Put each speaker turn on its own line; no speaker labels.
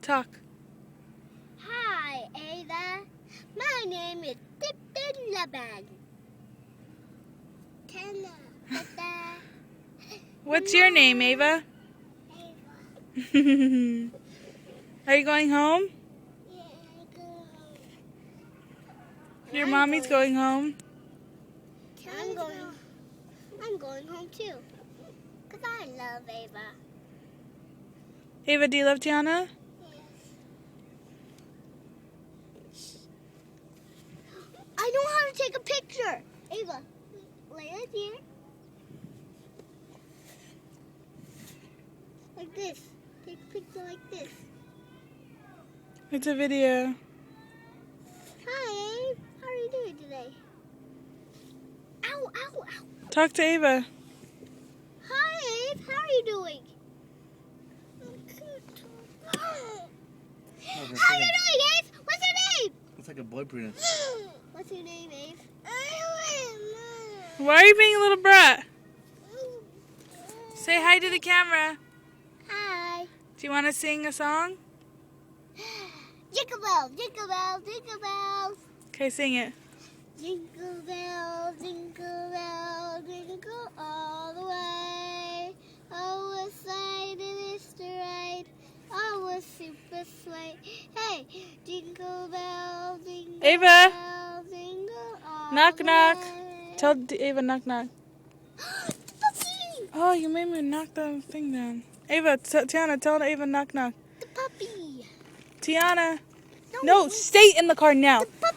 Talk.
Hi, Ava. My name is Tipton Laban.
What's your name, Ava?
Ava.
Are you going home?
Yeah, I go home.
Your mommy's going home.
I'm going home too. Because I love Ava.
Ava, do you love Tiana?
Yes. I know how to take a picture. Ava, lay it here. Like this. Take a picture like this.
It's a video.
Hi, Abe. How are you doing today? Ow, ow, ow.
Talk to Ava.
Hi, Abe. How are you doing? How are you doing, Abe? What's your name?
It's like a boy prince.
What's your name, Abe?
Why are you being a little brat? Say hi to the camera.
Hi.
Do you want to sing a song?
Jingle bells, jingle bells, jingle bells.
Okay, sing it.
Jingle bells, jingle all the way. Oh, what sight it is to ride. Oh, what super sleigh. Hey, jingle bells, jingle
Ava.
bells, jingle all
Knock,
the
knock.
way.
Tell Ava knock, knock.
Puppy,
Oh, you made me knock the thing down. Ava, Tiana, tell Ava knock, knock.
the puppy.
Tiana.
No,
No,
wait.
stay in the car now.
The puppy.